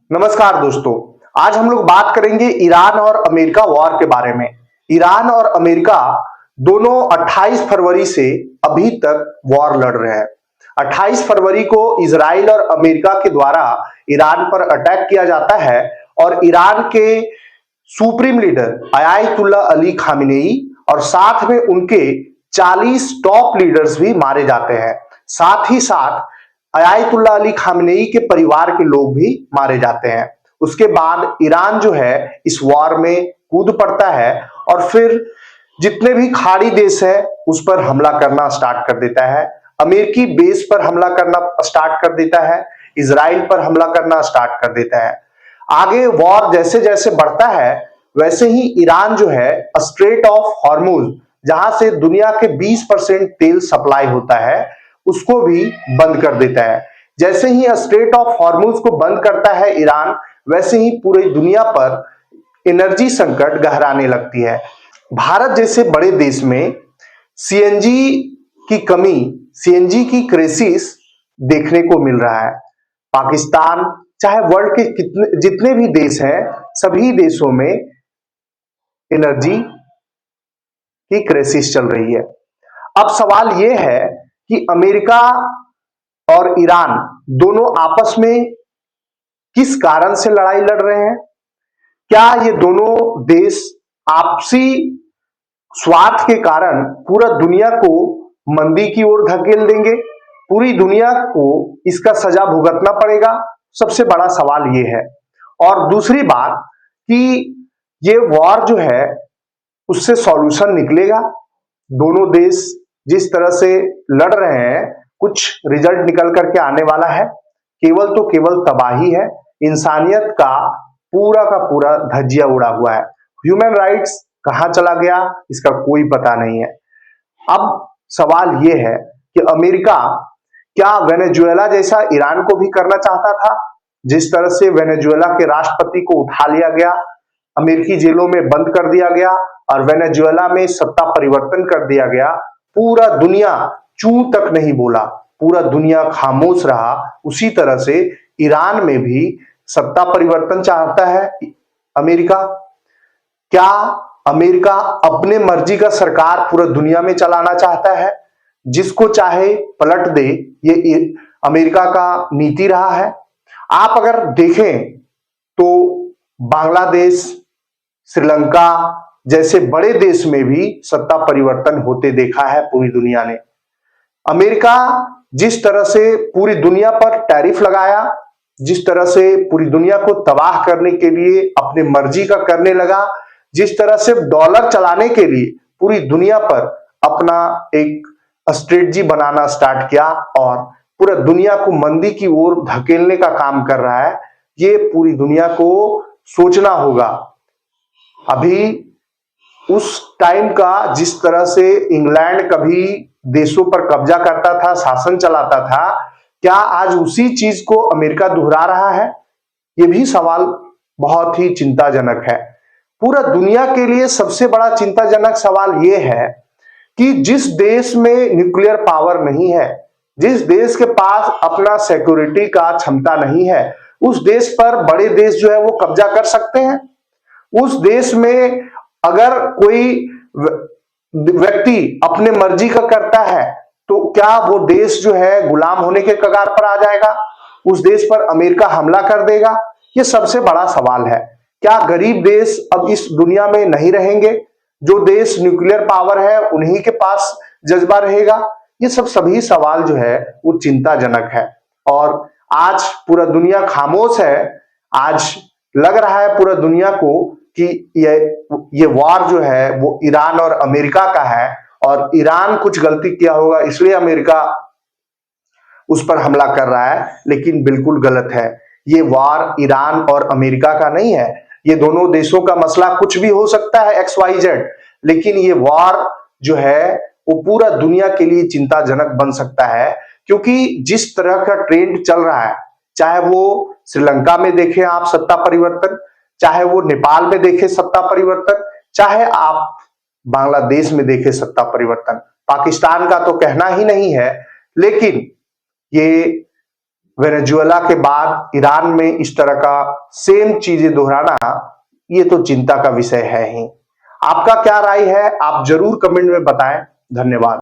नमस्कार दोस्तों। आज हम लोग बात करेंगे ईरान और अमेरिका वॉर के बारे में। ईरान और अमेरिका दोनों 28 फरवरी से अभी तक वॉर लड़ रहे हैं। 28 फरवरी को इजराइल और अमेरिका के द्वारा ईरान पर अटैक किया जाता है और ईरान के supreme leader Ayatollah Ali Khamenei और साथ में उनके 40 टॉप लीडर्स भी मारे जाते हैं। साथ ही साथ अयातुल्ला अली खामेनेई के परिवार के लोग भी मारे जाते हैं। उसके बाद ईरान जो है इस वॉर में कूद पड़ता है और फिर जितने भी खाड़ी देश है उस पर हमला करना स्टार्ट कर देता है। अमेरिकी बेस पर हमला करना स्टार्ट कर देता है, इजराइल पर हमला करना स्टार्ट कर देता है। आगे वॉर जैसे जैसे बढ़ता है वैसे ही ईरान जो है स्ट्रेट ऑफ हॉर्मुज, जहां से दुनिया के 20% तेल सप्लाई होता है, उसको भी बंद कर देता है। जैसे ही स्ट्रेट ऑफ हॉर्मुज को बंद करता है ईरान, वैसे ही पूरी दुनिया पर एनर्जी संकट गहराने लगती है। भारत जैसे बड़े देश में सीएनजी की कमी, सीएनजी की क्राइसिस देखने को मिल रहा है। पाकिस्तान चाहे वर्ल्ड के जितने भी देश हैं, सभी देशों में एनर्जी की क्राइसिस चल रही है। अब सवाल यह है कि अमेरिका और ईरान दोनों आपस में किस कारण से लड़ाई लड़ रहे हैं? क्या ये दोनों देश आपसी स्वार्थ के कारण पूरा दुनिया को मंदी की ओर धकेल देंगे? पूरी दुनिया को इसका सजा भुगतना पड़ेगा? सबसे बड़ा सवाल ये है। और दूसरी बात कि ये वॉर जो है उससे सॉल्यूशन निकलेगा? दोनों देश जिस तरह से लड़ रहे हैं, कुछ रिजल्ट निकल करके आने वाला है? केवल तो केवल तबाही है। इंसानियत का पूरा धज्जिया उड़ा हुआ है। ह्यूमन राइट्स कहां चला गया इसका कोई पता नहीं है। अब सवाल यह है कि अमेरिका क्या वेनेजुएला जैसा ईरान को भी करना चाहता था? जिस तरह से वेनेजुएला के राष्ट्रपति को उठा लिया गया, अमेरिकी जेलों में बंद कर दिया गया और वेनेजुएला में सत्ता परिवर्तन कर दिया गया, पूरा दुनिया चू तक नहीं बोला, पूरा दुनिया खामोश रहा। उसी तरह से ईरान में भी सत्ता परिवर्तन चाहता है अमेरिका। क्या अमेरिका अपने मर्जी का सरकार पूरा दुनिया में चलाना चाहता है? जिसको चाहे पलट दे, ये अमेरिका का नीति रहा है। आप अगर देखें तो बांग्लादेश, श्रीलंका जैसे बड़े देश में भी सत्ता परिवर्तन होते देखा है पूरी दुनिया ने। अमेरिका जिस तरह से पूरी दुनिया पर टैरिफ लगाया, जिस तरह से पूरी दुनिया को तबाह करने के लिए अपनी मर्जी का करने लगा, जिस तरह से डॉलर चलाने के लिए पूरी दुनिया पर अपना एक स्ट्रेटजी बनाना स्टार्ट किया और पूरा दुनिया को मंदी की ओर धकेलने का काम कर रहा है, ये पूरी दुनिया को सोचना होगा। अभी उस टाइम का जिस तरह से इंग्लैंड कभी देशों पर कब्जा करता था, शासन चलाता था, क्या आज उसी चीज को अमेरिका दोहरा रहा है? ये भी सवाल बहुत ही चिंताजनक है। पूरा दुनिया के लिए सबसे बड़ा चिंताजनक सवाल यह है कि जिस देश में न्यूक्लियर पावर नहीं है, जिस देश के पास अपना सिक्योरिटी का क्षमता नहीं है, उस देश पर बड़े देश जो है वो कब्जा कर सकते हैं। उस देश में अगर कोई व्यक्ति अपने मर्जी का करता है तो क्या वो देश जो है गुलाम होने के कगार पर आ जाएगा? उस देश पर अमेरिका हमला कर देगा? ये सबसे बड़ा सवाल है। क्या गरीब देश अब इस दुनिया में नहीं रहेंगे? जो देश न्यूक्लियर पावर है उन्हीं के पास जज्बा रहेगा? ये सभी सवाल जो है वो चिंताजनक है और आज पूरा दुनिया खामोश है। आज लग रहा है पूरा दुनिया को कि ये वॉर जो है वो ईरान और अमेरिका का है और ईरान कुछ गलती किया होगा इसलिए अमेरिका उस पर हमला कर रहा है, लेकिन बिल्कुल गलत है। ये वॉर ईरान और अमेरिका का नहीं है। ये दोनों देशों का मसला कुछ भी हो सकता है XYZ, लेकिन ये वॉर जो है वो पूरा दुनिया के लिए चिंताजनक बन सकता है, क्योंकि जिस तरह का ट्रेंड चल रहा है, चाहे वो श्रीलंका में देखें आप सत्ता परिवर्तन, चाहे वो नेपाल में देखें सत्ता परिवर्तन, चाहे आप बांग्लादेश में देखें सत्ता परिवर्तन, पाकिस्तान का तो कहना ही नहीं है, लेकिन ये वेनेजुएला के बाद ईरान में इस तरह का सेम चीजें दोहराना, ये तो चिंता का विषय है ही। आपका क्या राय है, आप जरूर कमेंट में बताएं। धन्यवाद।